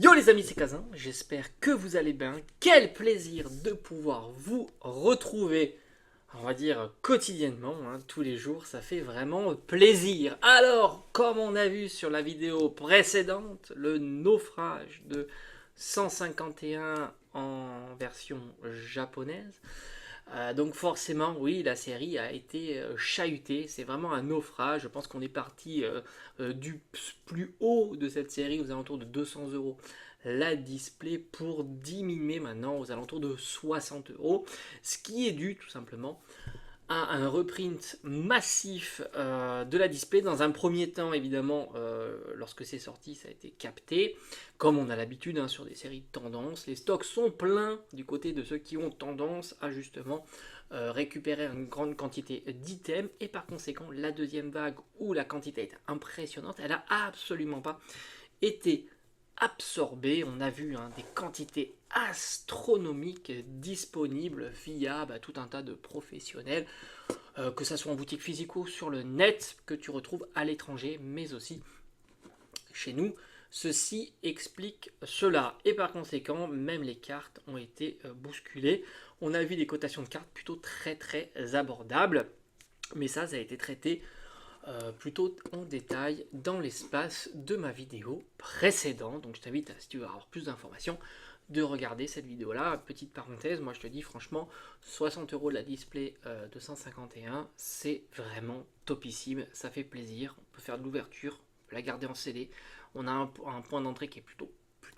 Yo les amis, c'est Kazin, j'espère que vous allez bien. Quel plaisir de pouvoir vous retrouver, on va dire quotidiennement, tous les jours, ça fait vraiment plaisir. Alors, comme on a vu sur la vidéo précédente, le naufrage de 151 en version japonaise, donc forcément, oui, la série a été chahutée. C'est vraiment un naufrage. Je pense qu'on est parti du plus haut de cette série aux alentours de 200 € la display pour diminuer maintenant aux alentours de 60 €. Ce qui est dû tout simplement à un reprint massif de la display. Dans un premier temps, évidemment, lorsque c'est sorti, ça a été capté. Comme on a l'habitude sur des séries de tendance, les stocks sont pleins du côté de ceux qui ont tendance à justement récupérer une grande quantité d'items. Et par conséquent, la deuxième vague où la quantité est impressionnante, elle n'a absolument pas été absorbée. On a vu des quantités astronomiques disponibles via tout un tas de professionnels, que ça soit en boutique physique ou sur le net, que tu retrouves à l'étranger, mais aussi chez nous. Ceci explique cela. Et par conséquent, même les cartes ont été bousculées. On a vu des cotations de cartes plutôt très abordables. Mais ça a été traité plutôt en détail dans l'espace de ma vidéo précédente. Donc je t'invite, si tu veux avoir plus d'informations, de regarder cette vidéo là. Petite parenthèse, moi je te dis franchement, 60 € de la display 251, c'est vraiment topissime, ça fait plaisir. On peut faire de l'ouverture, on peut la garder en CD. On a un point d'entrée qui est plutôt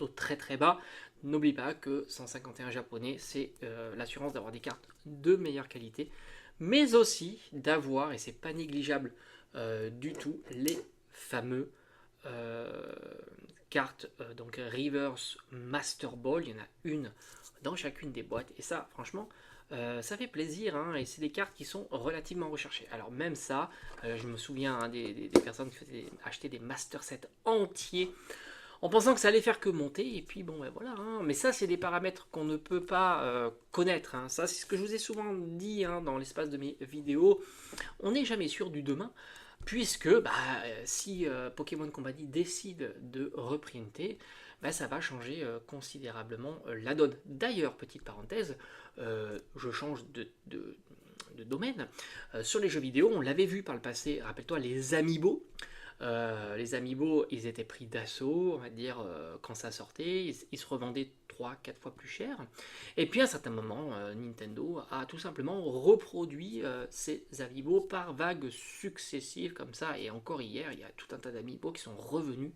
très bas. N'oublie pas que 151 japonais, c'est l'assurance d'avoir des cartes de meilleure qualité, mais aussi d'avoir, et c'est pas négligeable du tout, les fameux cartes donc Reverse Master Ball. Il y en a une dans chacune des boîtes, et ça franchement ça fait plaisir, et c'est des cartes qui sont relativement recherchées. Alors même ça, je me souviens des personnes qui achetaient des master sets entiers en pensant que ça allait faire que monter, et puis bon ben voilà, mais ça c'est des paramètres qu'on ne peut pas connaître, ça c'est ce que je vous ai souvent dit dans l'espace de mes vidéos. On n'est jamais sûr du demain, puisque si Pokémon Company décide de reprinter, ça va changer considérablement la donne. D'ailleurs, petite parenthèse, je change de domaine. Sur les jeux vidéo, on l'avait vu par le passé, rappelle-toi les Amiibo. Les Amiibo, ils étaient pris d'assaut, on va dire, quand ça sortait, ils se revendaient 3-4 fois plus cher. Et puis à un certain moment, Nintendo a tout simplement reproduit ces Amiibo par vagues successives comme ça. Et encore hier, il y a tout un tas d'Amiibo qui sont revenus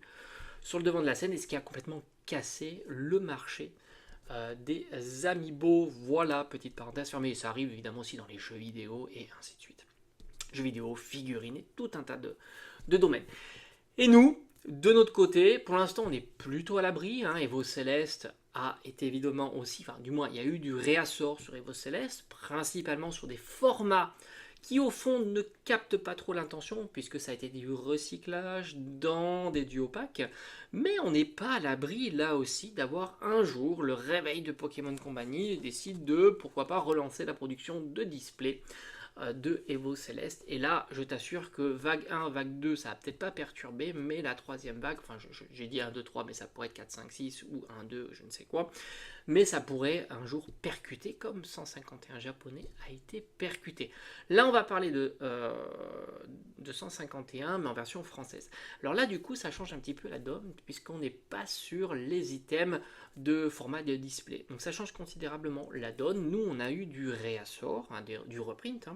sur le devant de la scène, et ce qui a complètement cassé le marché des Amiibo. Voilà, petite parenthèse fermée. Ça arrive évidemment aussi dans les jeux vidéo et ainsi de suite. Jeux vidéo, figurines, et tout un tas de domaines. Et nous, de notre côté, pour l'instant, on est plutôt à l'abri. Evo Céleste a été évidemment aussi, enfin du moins, il y a eu du réassort sur Evo Céleste, principalement sur des formats qui au fond ne captent pas trop l'intention, puisque ça a été du recyclage dans des duopacks. Mais on n'est pas à l'abri, là aussi, d'avoir un jour le réveil de Pokémon Company décide de, pourquoi pas, relancer la production de displays de Evo Céleste. Et là, je t'assure que vague 1, vague 2, ça va peut-être pas perturber, mais la troisième vague, enfin j'ai dit 1, 2, 3, mais ça pourrait être 4, 5, 6 ou 1, 2, je ne sais quoi, mais ça pourrait un jour percuter comme 151 japonais a été percuté. Là, on va parler de 151, mais en version française. Alors là, du coup, ça change un petit peu la donne, puisqu'on n'est pas sur les items de format de display. Donc ça change considérablement la donne. Nous, on a eu du réassort, du reprint,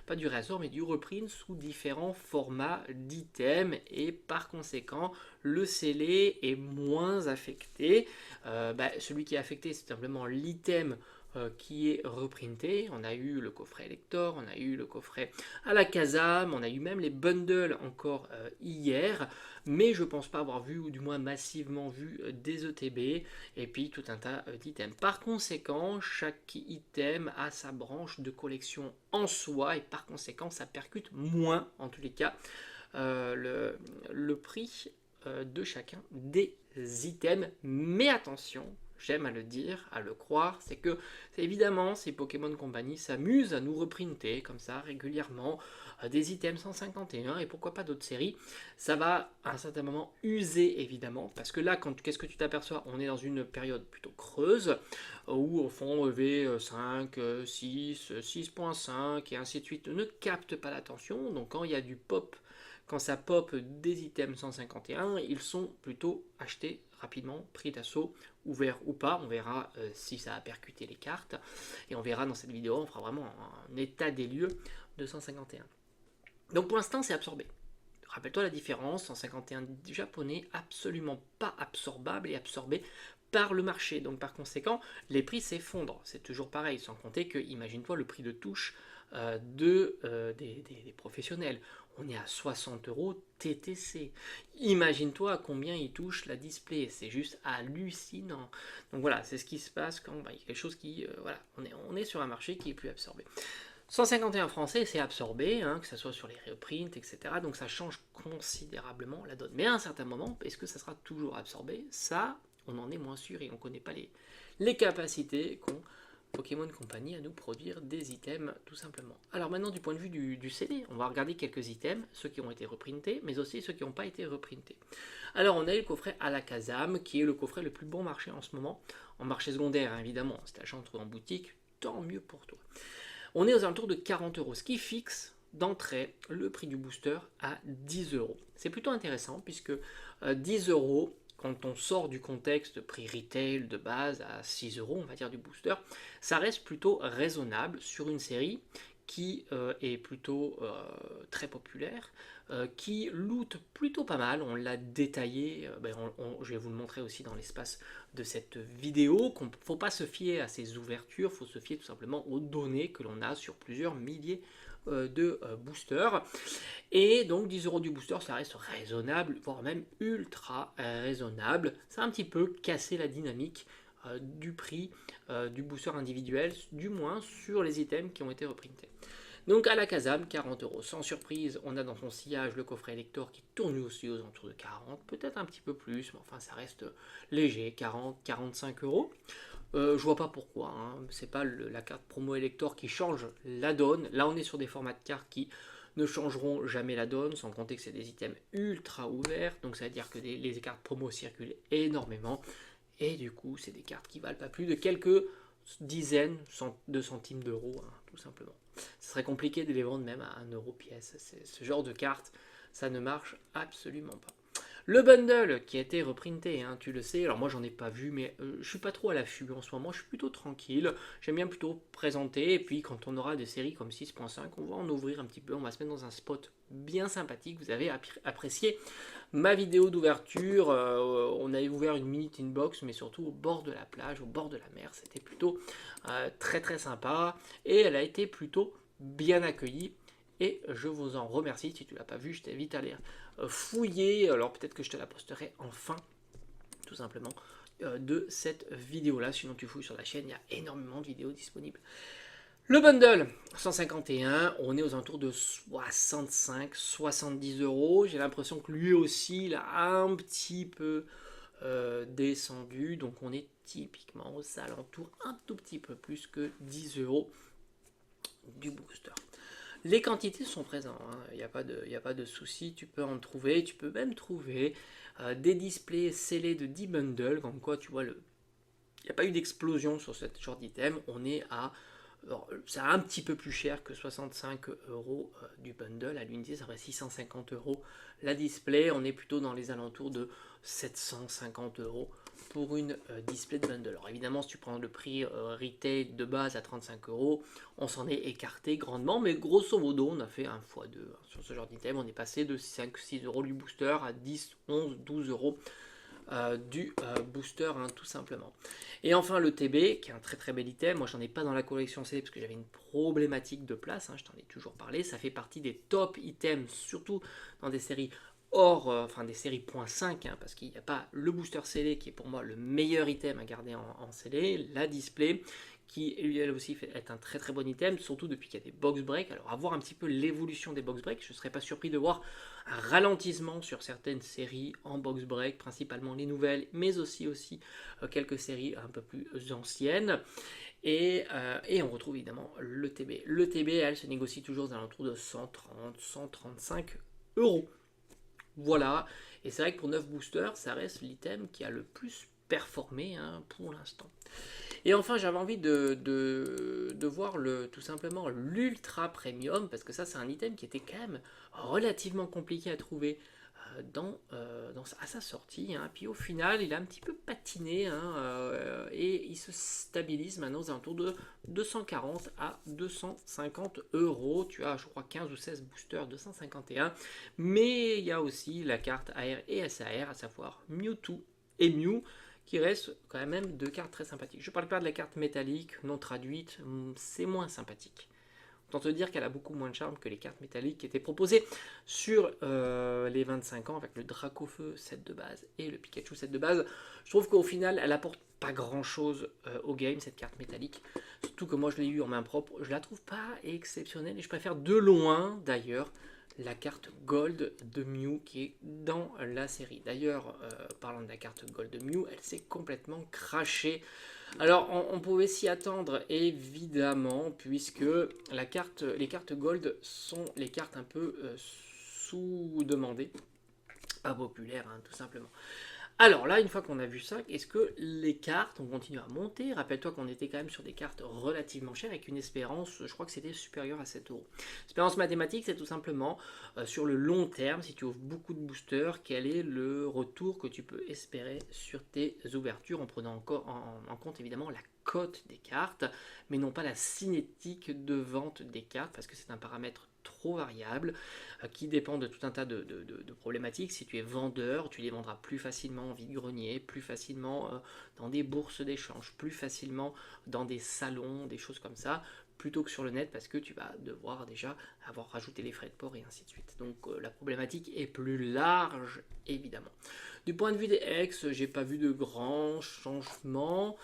pas du réassort, mais du reprint sous différents formats d'items, et par conséquent, le scellé est moins affecté. Celui qui est affecté, c'est simplement l'item qui est reprinté. On a eu le coffret lector, on a eu le coffret à la Kazam, on a eu même les bundles encore hier, mais je pense pas avoir vu, ou du moins massivement vu, des ETB, et puis tout un tas d'items. Par conséquent, chaque item a sa branche de collection en soi, et par conséquent, ça percute moins, en tous les cas, le prix de chacun des items. Mais attention, j'aime à le dire, à le croire, c'est que évidemment ces Pokémon Company s'amusent à nous reprinter comme ça régulièrement des items 151 et pourquoi pas d'autres séries. Ça va à un certain moment user évidemment, parce que là, qu'est-ce que tu t'aperçois? On est dans une période plutôt creuse, où au fond V5, 6, 6.5 et ainsi de suite ne captent pas l'attention. Donc quand il y a du pop, quand ça pop des items 151, ils sont plutôt achetés rapidement, pris d'assaut, ouvert ou pas. On verra si ça a percuté les cartes. Et on verra dans cette vidéo, on fera vraiment un état des lieux de 151. Donc pour l'instant, c'est absorbé. Rappelle-toi la différence, 151 japonais absolument pas absorbable et absorbé par le marché. Donc par conséquent, les prix s'effondrent. C'est toujours pareil, sans compter que, imagine-toi le prix de touche des professionnels. On est à 60 euros TTC. Imagine-toi à combien ils touchent la display. C'est juste hallucinant. Donc voilà, c'est ce qui se passe quand il y a quelque chose qui... voilà, on est sur un marché qui est plus absorbé. 151 français, c'est absorbé, que ce soit sur les reprints, etc. Donc ça change considérablement la donne. Mais à un certain moment, est-ce que ça sera toujours absorbé? Ça, on en est moins sûr et on ne connaît pas les capacités qu'ont Pokémon Company à nous produire des items, tout simplement. Alors maintenant, du point de vue du CD, on va regarder quelques items, ceux qui ont été reprintés, mais aussi ceux qui n'ont pas été reprintés. Alors on a le coffret Alakazam, qui est le coffret le plus bon marché en ce moment, en marché secondaire, évidemment. Si tu achètes en boutique, tant mieux pour toi. On est aux alentours de 40 euros, ce qui fixe d'entrée le prix du booster à 10 euros. C'est plutôt intéressant puisque 10 euros, quand on sort du contexte prix retail de base à 6 euros, on va dire du booster, ça reste plutôt raisonnable sur une série qui est plutôt très populaire, qui loot plutôt pas mal, on l'a détaillé, je vais vous le montrer aussi dans l'espace de cette vidéo, qu'il ne faut pas se fier à ces ouvertures, il faut se fier tout simplement aux données que l'on a sur plusieurs milliers de boosters. Et donc 10 euros du booster, ça reste raisonnable, voire même ultra raisonnable. Ça a un petit peu cassé la dynamique du prix du booster individuel, du moins sur les items qui ont été reprintés. Donc Alakazam, 40 euros. Sans surprise, on a dans son sillage le coffret Elector qui tourne aussi aux alentours de 40, peut-être un petit peu plus, mais enfin ça reste léger, 40, 45 euros. Je vois pas pourquoi, c'est pas la carte promo Elector qui change la donne. Là on est sur des formats de cartes qui ne changeront jamais la donne, sans compter que c'est des items ultra ouverts, donc ça veut dire que les cartes promo circulent énormément, et du coup c'est des cartes qui valent pas plus de quelques dizaines de centimes d'euros, tout simplement. Ce serait compliqué de les vendre même à 1 euro pièce. Ce genre de carte, ça ne marche absolument pas. Le bundle qui a été reprinté, tu le sais, alors moi j'en ai pas vu, mais je suis pas trop à l'affût en ce moment, je suis plutôt tranquille, j'aime bien plutôt présenter, et puis quand on aura des séries comme 6.5, on va en ouvrir un petit peu, on va se mettre dans un spot bien sympathique. Vous avez apprécié ma vidéo d'ouverture, on avait ouvert une mini tin box, mais surtout au bord de la plage, au bord de la mer, c'était plutôt très très sympa, et elle a été plutôt bien accueillie. Et je vous en remercie. Si tu ne l'as pas vu, je t'invite à aller fouiller. Alors peut-être que je te la posterai en fin, tout simplement, de cette vidéo-là. Sinon tu fouilles sur la chaîne, il y a énormément de vidéos disponibles. Le bundle, 151, on est aux alentours de 65-70 euros. J'ai l'impression que lui aussi, il a un petit peu descendu. Donc on est typiquement aux alentours un tout petit peu plus que 10 euros du booster. Les quantités sont présentes, il n'y a pas de souci, tu peux en trouver, tu peux même trouver des displays scellés de 10 bundles, comme quoi tu vois, il n'y a pas eu d'explosion sur cette genre d'item, on est à, c'est un petit peu plus cher que 65 euros du bundle, à l'unité ça ferait 650 euros la display, on est plutôt dans les alentours de 750 euros pour une display de bundle. Alors évidemment, si tu prends le prix retail de base à 35 euros, on s'en est écarté grandement, mais grosso modo, on a fait un x2 sur ce genre d'item. On est passé de 5-6 euros du booster à 10, 11, 12 euros du booster, tout simplement. Et enfin le TB, qui est un très très bel item. Moi, j'en ai pas dans la collection CD parce que j'avais une problématique de place, je t'en ai toujours parlé. Ça fait partie des top items, surtout dans des séries enfin des séries .5, hein, parce qu'il n'y a pas le booster scellé qui est pour moi le meilleur item à garder en scellé, la display qui elle aussi est un très très bon item, surtout depuis qu'il y a des box breaks. Alors à voir un petit peu l'évolution des box breaks, je ne serais pas surpris de voir un ralentissement sur certaines séries en box break, principalement les nouvelles, mais aussi quelques séries un peu plus anciennes. Et on retrouve évidemment le TB. Le TB, elle se négocie toujours aux alentours de 130, 135 euros. Voilà, et c'est vrai que pour 9 boosters, ça reste l'item qui a le plus performé, hein, pour l'instant. Et enfin, j'avais envie de voir tout simplement l'ultra premium, parce que ça, c'est un item qui était quand même relativement compliqué à trouver à sa sortie, hein. Puis au final, il a un petit peu patiné, hein, et il se stabilise maintenant aux alentours de 240 à 250 euros. Tu as, je crois, 15 ou 16 boosters, 251. Mais il y a aussi la carte AR et SAR, à savoir Mewtwo et Mew, qui restent quand même deux cartes très sympathiques. Je ne parle pas de la carte métallique non traduite, c'est moins sympathique. Autant te dire qu'elle a beaucoup moins de charme que les cartes métalliques qui étaient proposées sur les 25 ans avec le Dracofeu set de base et le Pikachu set de base. Je trouve qu'au final, elle apporte pas grand chose au game, cette carte métallique. Surtout que moi, je l'ai eu en main propre. Je la trouve pas exceptionnelle et je préfère de loin, d'ailleurs, la carte Gold de Mew qui est dans la série. D'ailleurs, parlant de la carte Gold de Mew, elle s'est complètement crachée. Alors, on pouvait s'y attendre, évidemment, puisque les cartes Gold sont les cartes un peu sous-demandées, pas populaires, hein, tout simplement. Alors là, une fois qu'on a vu ça, est-ce que les cartes ont continué à monter? Rappelle-toi qu'on était quand même sur des cartes relativement chères avec une espérance, je crois que c'était supérieur à 7 euros. Espérance mathématique, c'est tout simplement sur le long terme, si tu ouvres beaucoup de boosters, quel est le retour que tu peux espérer sur tes ouvertures en prenant encore en compte évidemment la cote des cartes, mais non pas la cinétique de vente des cartes, parce que c'est un paramètre trop variable, qui dépend de tout un tas de problématiques. Si tu es vendeur, tu les vendras plus facilement en vide-grenier, plus facilement dans des bourses d'échange, plus facilement dans des salons, des choses comme ça, plutôt que sur le net, parce que tu vas devoir déjà avoir rajouté les frais de port et ainsi de suite. Donc la problématique est plus large, évidemment. Du point de vue des ex, j'ai pas vu de grands changements.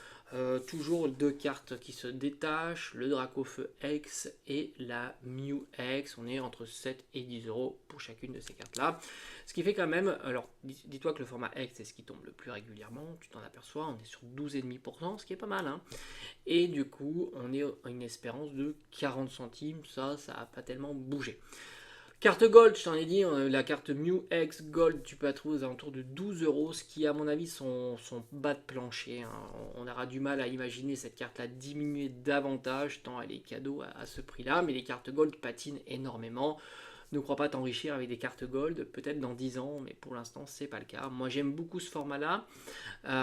Toujours deux cartes qui se détachent, le Dracofeu X et la Mew X. On est entre 7 et 10 euros pour chacune de ces cartes-là. Ce qui fait quand même, alors dis-toi que le format X c'est ce qui tombe le plus régulièrement, tu t'en aperçois, on est sur 12,5%, ce qui est pas mal, hein. Et du coup, on est à une espérance de 40 centimes, ça n'a pas tellement bougé. Carte Gold, je t'en ai dit, la carte Mew X Gold, tu peux la trouver aux alentours de 12 euros, ce qui, à mon avis, son bas de plancher, hein. On aura du mal à imaginer cette carte-là diminuer davantage, tant elle est cadeau à ce prix-là, mais les cartes Gold patinent énormément. Ne crois pas t'enrichir avec des cartes Gold, peut-être dans 10 ans, mais pour l'instant, c'est pas le cas. Moi, j'aime beaucoup ce format-là,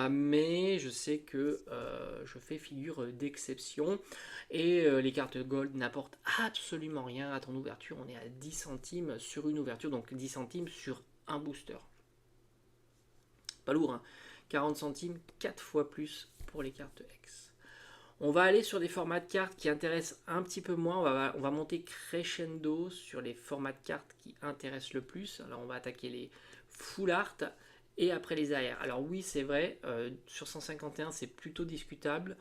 mais je sais que je fais figure d'exception. Et les cartes Gold n'apportent absolument rien à ton ouverture. On est à 10 centimes sur une ouverture, donc 10 centimes sur un booster. Pas lourd, hein. 40 centimes, 4 fois plus pour les cartes X. On va aller sur des formats de cartes qui intéressent un petit peu moins. On va monter crescendo sur les formats de cartes qui intéressent le plus. Alors on va attaquer les full art et après les AR. Alors oui, c'est vrai, sur 151 c'est plutôt discutable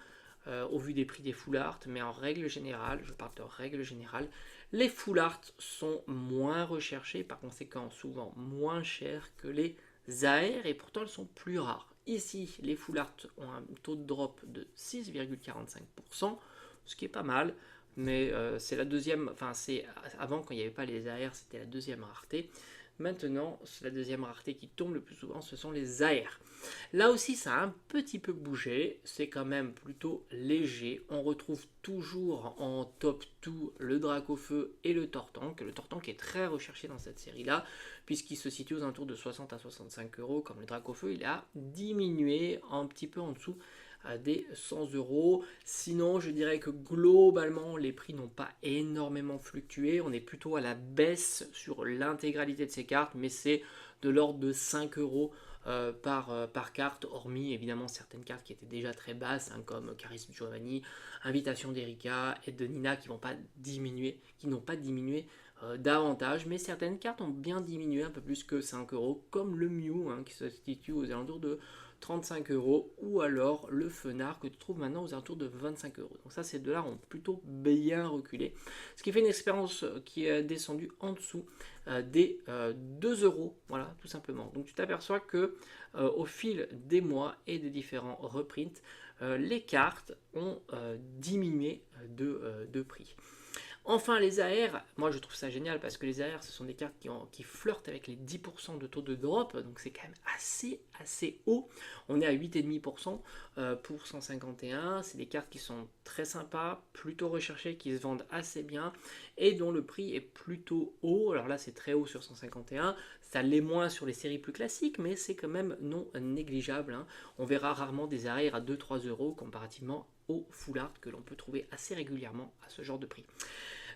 au vu des prix des full art, mais en règle générale, je parle de règle générale, les full art sont moins recherchés, par conséquent souvent moins chers que les AR et pourtant elles sont plus rares. Ici, les full art ont un taux de drop de 6,45%, ce qui est pas mal, mais c'est la deuxième, enfin c'est avant quand il n'y avait pas les AR, c'était la deuxième rareté. Maintenant, la deuxième rareté qui tombe le plus souvent, ce sont les AR. Là aussi, ça a un petit peu bougé, c'est quand même plutôt léger. On retrouve toujours en top 2 le Dracofeu et le Tortank est très recherché dans cette série-là, puisqu'il se situe aux alentours de 60 à 65 euros, comme le Dracofeu, il a diminué un petit peu en dessous à des 100 euros. Sinon, je dirais que globalement, les prix n'ont pas énormément fluctué. On est plutôt à la baisse sur l'intégralité de ces cartes, mais c'est de l'ordre de 5 euros par carte, hormis évidemment certaines cartes qui étaient déjà très basses, hein, comme Charisme Giovanni, Invitation d'Erika et de Nina qui n'ont pas diminué davantage, mais certaines cartes ont bien diminué un peu plus que 5 euros, comme le Mew qui se situe aux alentours de 35 euros, ou alors le Fenard que tu trouves maintenant aux alentours de 25 euros. Donc ça, ces deux-là ont plutôt bien reculé, ce qui fait une expérience qui est descendue en dessous des 2 euros, voilà, tout simplement. Donc tu t'aperçois que au fil des mois et des différents reprints, les cartes ont diminué de prix. Enfin, les AR, moi je trouve ça génial parce que les AR, ce sont des cartes qui flirtent avec les 10% de taux de drop, donc c'est quand même assez haut. On est à 8,5% pour 151. C'est des cartes qui sont très sympas, plutôt recherchées, qui se vendent assez bien et dont le prix est plutôt haut. Alors là, c'est très haut sur 151, ça l'est moins sur les séries plus classiques, mais c'est quand même non négligeable. On verra rarement des AR à 2-3 euros comparativement au full art que l'on peut trouver assez régulièrement à ce genre de prix.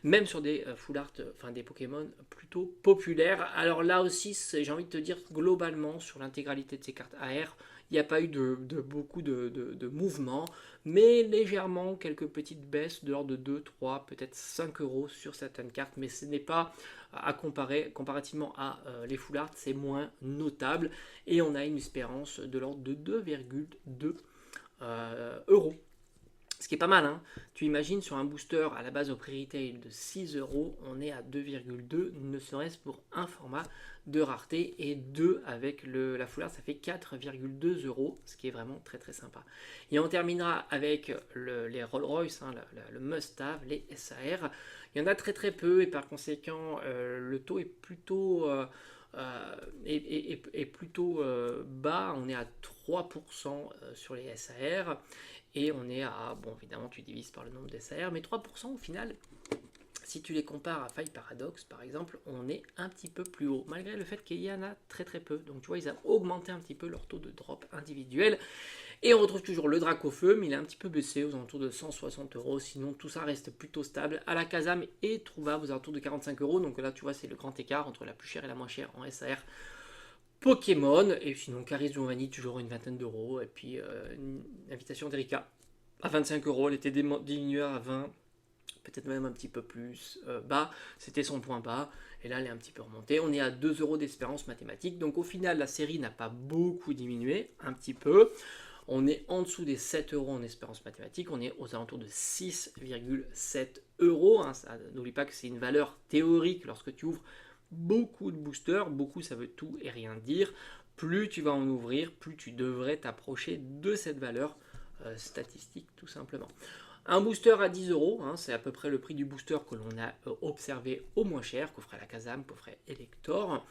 Même sur des full art, enfin des Pokémon plutôt populaires. Alors là aussi, j'ai envie de te dire, globalement, sur l'intégralité de ces cartes AR, il n'y a pas eu beaucoup de mouvements, mais légèrement quelques petites baisses de l'ordre de 2, 3, peut-être 5 euros sur certaines cartes, mais ce n'est pas à comparer, comparativement à les full art, c'est moins notable, et on a une espérance de l'ordre de 2,2 euros. Ce qui est pas mal, hein. Tu imagines sur un booster à la base au prix retail de 6 euros, on est à 2,2, ne serait-ce pour un format de rareté, et 2 avec la foulard, ça fait 4,2 euros, ce qui est vraiment très très sympa. Et on terminera avec les Rolls-Royce, le must-have, les SAR. Il y en a très très peu et par conséquent le taux est plutôt bas. On est à 3% sur les SAR. Et on est à, bon évidemment tu divises par le nombre des SAR, mais 3% au final, si tu les compares à Faille Paradox par exemple, on est un petit peu plus haut, malgré le fait qu'il y en a très très peu. Donc tu vois, ils ont augmenté un petit peu leur taux de drop individuel. Et on retrouve toujours le Dracofeu, mais il est un petit peu baissé aux alentours de 160 euros. Sinon tout ça reste plutôt stable. À la Kazam est trouvable aux alentours de 45 euros. Donc là tu vois, c'est le grand écart entre la plus chère et la moins chère en SAR Pokémon. Et sinon Caris Giovanni, toujours une vingtaine d'euros. Et puis une invitation d'Erika à 25 euros, elle était diminuée à 20, peut-être même un petit peu plus bas, c'était son point bas, et là elle est un petit peu remontée. On est à 2 euros d'espérance mathématique, donc au final la série n'a pas beaucoup diminué, un petit peu. On est en dessous des 7 euros en espérance mathématique, on est aux alentours de 6,7 euros. N'oublie pas que c'est une valeur théorique lorsque tu ouvres beaucoup de boosters, beaucoup ça veut tout et rien dire. Plus tu vas en ouvrir, plus tu devrais t'approcher de cette valeur statistique tout simplement. Un booster à 10 euros, c'est à peu près le prix du booster que l'on a observé au moins cher, coffret à la Kazam, coffret Elector.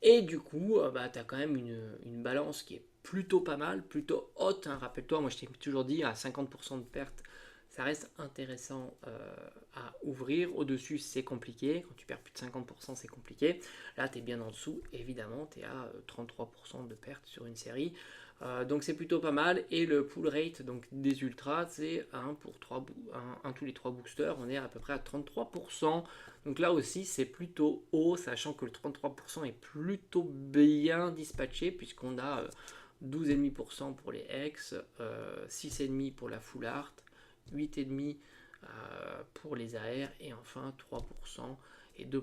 Et du coup, tu as quand même une balance qui est plutôt pas mal, plutôt haute. Rappelle-toi, moi je t'ai toujours dit à 50% de perte, ça reste intéressant à ouvrir. Au-dessus, c'est compliqué. Quand tu perds plus de 50%, c'est compliqué. Là, tu es bien en dessous. Évidemment, tu es à 33% de perte sur une série. Donc c'est plutôt pas mal. Et le pull rate donc, des ultras, c'est 1 tous les 3 boosters. On est à peu près à 33%. Donc là aussi, c'est plutôt haut, sachant que le 33% est plutôt bien dispatché, puisqu'on a 12,5% pour les X, 6,5% pour la full art, 8,5% pour les AR, et enfin 3% et 2%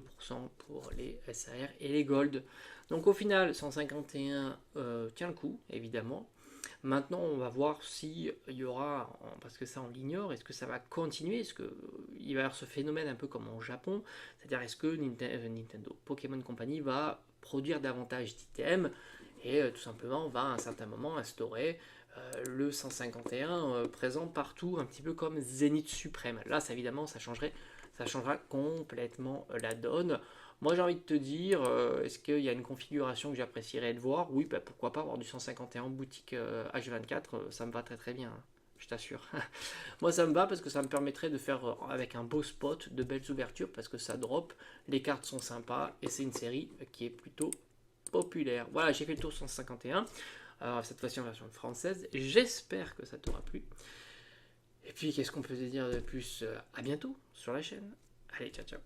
pour les SAR et les Gold. Donc au final, 151 tient le coup, évidemment. Maintenant, on va voir s'il y aura, parce que ça on l'ignore, est-ce que ça va continuer, est-ce qu'il va y avoir ce phénomène un peu comme au Japon, c'est-à-dire est-ce que Nintendo Pokémon Company va produire davantage d'items et tout simplement va à un certain moment instaurer le 151 présent partout, un petit peu comme Zénith Suprême. Là, ça, évidemment, ça changera complètement la donne. Moi, j'ai envie de te dire, est-ce qu'il y a une configuration que j'apprécierais de voir? Oui, pourquoi pas avoir du 151 en boutique H24, ça me va très très bien, je t'assure. Moi, ça me va parce que ça me permettrait de faire avec un beau spot, de belles ouvertures, parce que ça drop, les cartes sont sympas, et c'est une série qui est plutôt populaire. Voilà, j'ai fait le tour 151. Alors, cette fois-ci en version française. J'espère que ça t'aura plu. Et puis, qu'est-ce qu'on peut te dire de plus? À bientôt sur la chaîne. Allez, ciao, ciao.